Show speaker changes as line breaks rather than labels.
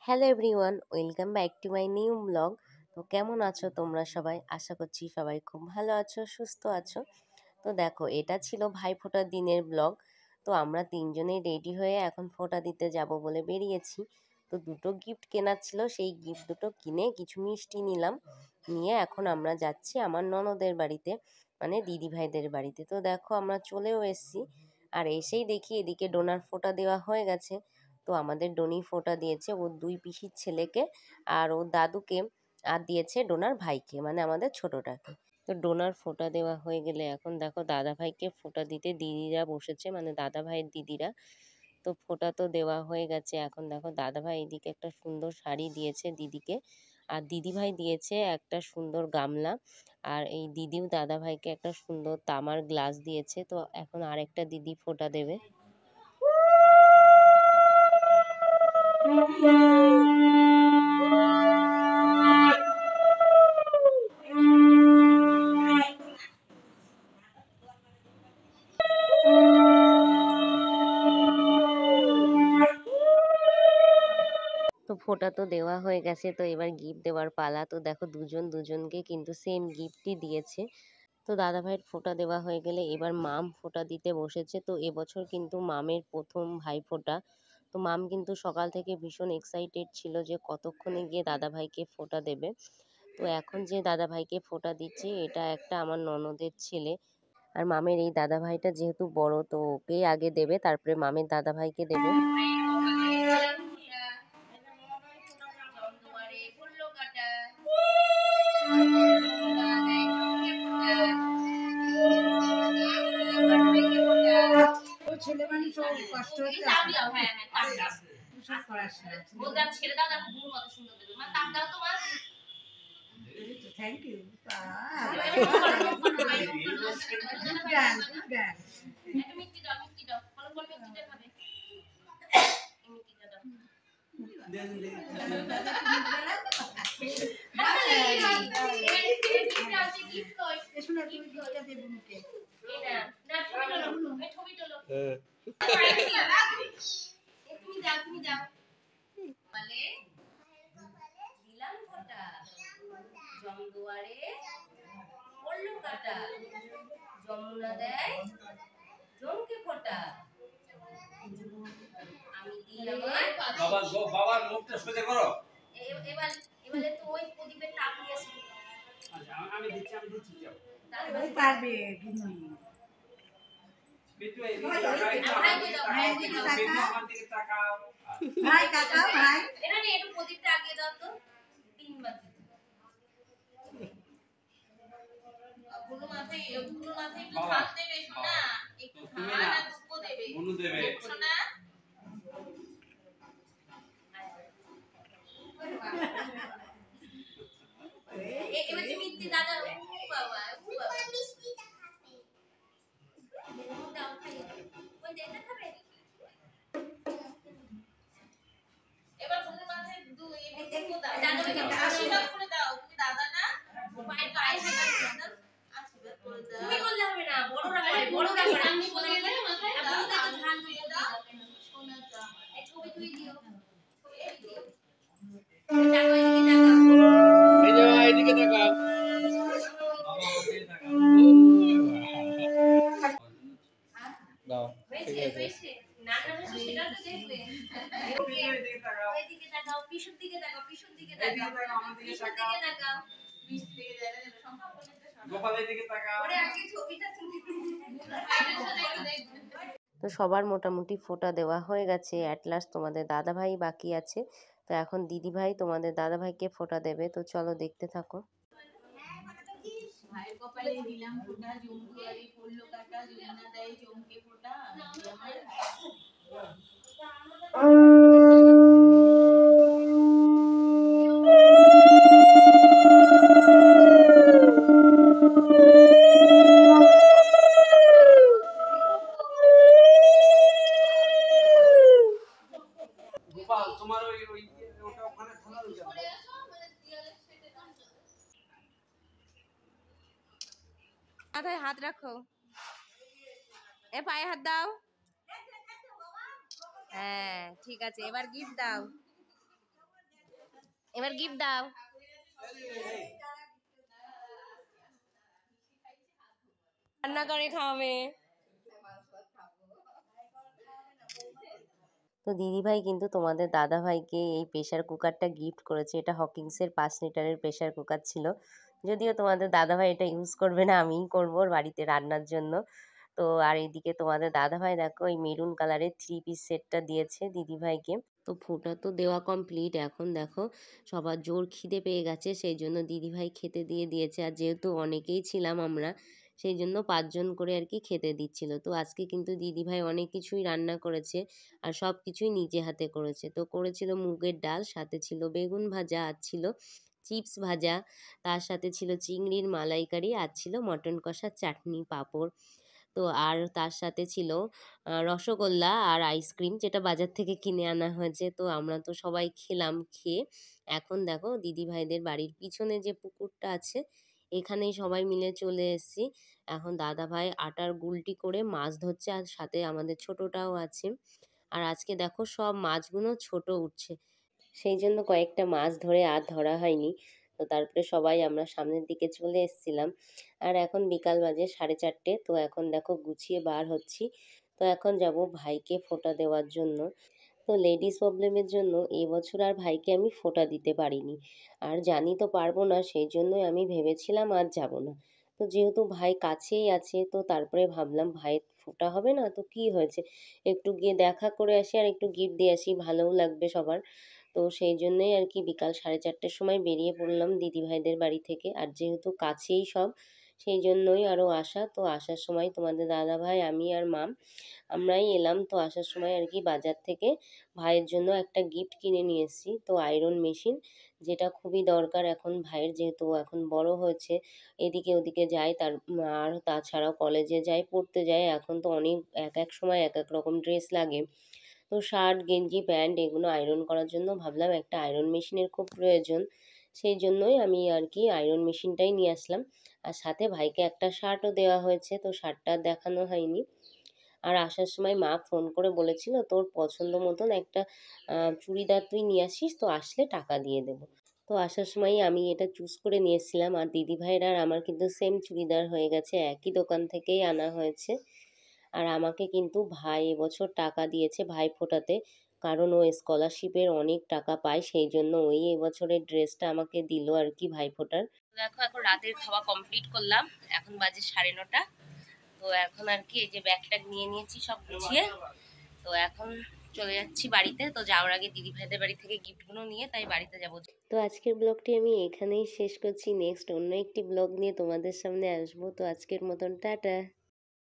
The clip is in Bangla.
Hello everyone, welcome back to my new blog. তো কেমন আছো তোমরা সবাই? আশা করছি সবাই খুব ভালো আছো, সুস্থ আছো। তো দেখো, এটা ছিল ভাইফোঁটার দিনের ব্লগ। তো আমরা তিনজনেই রেডি হয়ে এখন ফোঁটা দিতে যাব বলে বেরিয়েছি। তো দুটো গিফট কেনার ছিল, সেই গিফট দুটো কিনে কিছু মিষ্টি নিলাম, নিয়ে এখন আমরা যাচ্ছি আমার ননদের বাড়িতে, মানে দিদি ভাইদের বাড়িতে। তো দেখো, আমরা চলেও এসেছি। আর এসেই দেখি এদিকে ডোনার ফোঁটা দেওয়া হয়ে গেছে। তো আমাদের ডোনি ফোঁটা দিয়েছে ওর দুই পিসির ছেলেকে আর ওর দাদুকে, আর দিয়েছে ডোনার ভাইকে, মানে আমাদের ছোটটাকে। তো ডোনার ফোঁটা দেওয়া হয়ে গেলে এখন দেখো দাদা ভাইকে ফোঁটা দিতে দিদিরা বসেছে, মানে দাদা ভাইয়ের দিদিরা। তো ফোঁটা তো দেওয়া হয়ে গেছে। এখন দেখো দাদা ভাই এদিকে একটা সুন্দর শাড়ি দিয়েছে দিদিকে, আর দিদি ভাই দিয়েছে একটা সুন্দর গামলা, আর এই দিদিও দাদা ভাইকে একটা সুন্দর তামার গ্লাস দিয়েছে। তো এখন আরেকটা দিদি ফোঁটা দেবে। তো ফোঁটা তো দেওয়া হয়ে গেছে, তো এবার গিফট দেওয়ার পালা। তো দেখো দুজন দুজনকে কিন্তু সেম গিফটই দিয়েছে। তো দাদা ভাইয়ের ফোঁটা দেওয়া হয়ে গেলে এবার মাম ফোঁটা দিতে বসেছে। তো এবছর কিন্তু মামের প্রথম ভাই ফোঁটা। তো মাম কিন্তু সকাল থেকে ভীষণ এক্সাইটেড ছিল যে কতক্ষণে গিয়ে দাদা ভাইকে ফোঁটা দেবে। তো এখন যে দাদা ভাইকে ফোঁটা দিচ্ছে এটা একটা আমার ননদের ছেলে। আর মামের এই দাদা ভাইটা যেহেতু বড়, তো ওকেই আগে দেবে, তারপরে মামের দাদা ভাইকে দেবে।
ছেলে মানুষ কষ্ট হচ্ছে। Thank you.
যমুনা দেয় জমকে ফোঁটা, আমি দিই আমার বাবার মুখটা সোজা করো। এবার এবারে তো ওই প্রদীপের তাপ নিয়ে আসুন। আচ্ছা, আমি দিচ্ছি যাও। তাহলে পারবে কিন্তু বিটু এই ভাই কাকাও ভাই এটা নিয়ে একটু প্রদীপটা আগিয়ে দাও তো। তিনবার গুলো মাথায় একটু হাত দেবে সোনা, একটু হাত আর দুঃখ দেবে গুলো দেবে সোনা। এবার তুমি দাদা বাবা মিষ্টিটা খাবে দাও খাই কোন যেটা খাবে। এবার গুলো মাথায় একটু দাও দাদাকে আশীর্বাদ করে দাও। তুমি দাদা না পায়ে পায়ে আশীর্বাদ করে দাও। তুমি বললে হবে না, বড়রা করে আমি বলে গেলে মাথায় দাও দাও ধান দিয়ে দাও সোনা দাও। এই ছবি তুই দিও, ছবি দিও। এদিকে তাকাও দাও, ঠিক আছে না না সেটা তো দেখবে। এদিকে তাকাও পিছন দিকে তাকাও, পিছন দিকে তাকাও, পিছন দিকে তাকাও, পিছন দিকে যাবে না সম্ভব বলে গোপালের দিকে তাকাও। ওরে আগে ছবিটা তুমি তো সবার মোটামুটি ফোঁটা দেওয়া হয়ে গেছে। অ্যাট লাস্ট তোমাদের দাদা ভাই বাকি আছে। তো এখন দিদি ভাই তোমাদের দাদা ভাইকে ফোঁটা দেবে। তো চলো দেখতে থাকো।
ভাইয়ের কপালে দিলাম ফোঁটা, জমদুয়ারি পড়লো কাটা, জমনা দেয় জমকে ফোঁটা। তোমার ওই ওটা ওখানে থালা মাথায় হাত রাখো, এ পায়ে হাত দাও। হ্যাঁ ঠিক আছে, এবার গিফট দাও।
এবার গিফট দাও। রান্না করে খাওয়াবে। তো দিদিভাই কিন্তু তোমাদের দাদাভাইকে এই প্রেশার কুকারটা গিফট করেছে। এটা হকিংসের 5 লিটারের প্রেশার কুকার ছিল। যদিও তোমাদের দাদাভাই এটা ইউজ করবে না, আমিই করবো বাড়িতে রান্নার জন্য। তো আর এইদিকে তোমাদের দাদাভাই দেখো এই মেরুন কালারের 3 পিস সেটটা দিয়েছে দিদিভাইকে। তো ফোঁটা তো দেওয়া কমপ্লিট। এখন দেখো সবার জোর খিদে পেয়ে গেছে, সেই জন্য দিদিভাই খেতে দিয়ে দিয়েছে। আর যেহেতু অনেকেই ছিলাম আমরা, সেই জন্য 5 জন করে আর কি খেতে দিচ্ছিল। তো আজকে কিন্তু দিদিভাই অনেক কিছুই রান্না করেছে আর সব কিছুই নিজে হাতে করেছে। তো করেছিল মুগের ডাল, সাথে ছিল বেগুন ভাজা, আর ছিল চিপস ভাজা, তার সাথে ছিল চিংড়ির মালাইকারি, আর ছিল মটন কষা, চাটনি, পাঁপড়। তো আর তার সাথে ছিল রসগোল্লা আর আইসক্রিম, যেটা বাজার থেকে কিনে আনা হয়েছে। তো আমরা তো সবাই খেলাম। খেয়ে এখন দেখো দিদিভাইদের বাড়ির পিছনে যে পুকুরটা আছে, এখানেই সবাই মিলে চলে এসেছি। এখন দাদাভাই আটার গুলটি করে মাছ ধরছে, আর সাথে আমাদের ছোটটাও আছে। আর আজকে দেখো সব মাছগুলো ছোট উঠছে, সেই জন্য কয়েকটা মাছ ধরে আর ধরা হয়নি। তো তারপরে সবাই আমরা সামনের দিকে চলে এসেছিলাম। আর এখন বিকাল বাজে 4:30। তো এখন দেখো গুছিয়ে বার হচ্ছি। তো এখন যাব ভাইকে ফোঁটা দেওয়ার জন্য। তো লেডিস প্রবলেমের জন্য এবছর আর ভাইকে আমি ফোঁটা দিতে পারিনি, আর জানি তো পারবো না, সেই জন্যই আমি ভেবেছিলাম আর যাব না। তো যেহেতু ভাই কাছেই আছে, তো তারপরে ভাবলাম ভাইয়ের ফোঁটা হবে না তো কি হয়েছে, একটু গিয়ে দেখা করে আসি আর একটু গিফট দিয়ে আসি, ভালোও লাগবে সবার। তো সেই জন্যই আর কি বিকাল 4:30-র সময় বেরিয়ে পড়লাম দিদিভাইদের বাড়ি থেকে। আর যেহেতু কাছেই সব, সেই জন্যই আরও আসা। তো আসার সময় তোমাদের দাদাভাই, আমি আর মাম আমরাই এলাম। তো আসার সময় আর কি বাজার থেকে ভাইয়ের জন্য একটা গিফট কিনে নিয়ে এসেছি। তো আয়রন মেশিন, যেটা খুবই দরকার এখন ভাইয়ের, যেহেতু এখন বড় হয়েছে, এদিকে ওদিকে যায়, আর তাছাড়াও কলেজে যায়, পড়তে যায়, এখন তো অনেক এক এক সময় এক এক রকম ড্রেস লাগে। তো শার্ট, গেঞ্জি, প্যান্ট এগুলো আয়রন করার জন্য ভাবলাম একটা আয়রন মেশিনের খুব প্রয়োজন। সেই জন্যই আমি আর কি আয়রন মেশিনটাই নিয়ে আসলাম। আর সাথে ভাইকে একটা শার্টও দেওয়া হয়েছে, তো শার্টটা দেখানো হয়নি। আর আসার সময় মা ফোন করে বলেছিল তোর পছন্দ মতন একটা চুড়িদার তুই নিয়ে আসিস, তো আসলে টাকা দিয়ে দেবো। তো আসার সময় আমি এটা চুজ করে নিয়ে এসেছিলাম। আর দিদিভাইয়ের আর আমার কিন্তু সেম চুড়িদার হয়ে গেছে, একই দোকান থেকেই আনা হয়েছে। আর আমাকে কিন্তু ভাই এবছর টাকা দিয়েছে ভাইফোঁটাতে, কারণ ও স্কলারশিপের অনেক টাকা পায়, সেই জন্য ওই এবছরের ড্রেসটা আমাকে দিল আর কি ভাইফোঁটার। দেখো এখন রাতের খাওয়া কমপ্লিট করলাম, এখন বাজে 9:30। তো এখন আর কি এই যে ব্যাগ ট্যাগ নিয়ে নিয়েছি সব গুছিয়ে। তো এখন চলে যাচ্ছি বাড়িতে। তো যাওয়ার আগে দিদি ভাইদের বাড়ি থেকে গিফটগুলো নিয়ে তাই বাড়িতে যাব। তো আজকের ব্লগটি আমি এখানেই শেষ করছি। নেক্সট অন্য একটি ব্লগ নিয়ে তোমাদের সামনে আসবো। তো আজকের মতন টাটা।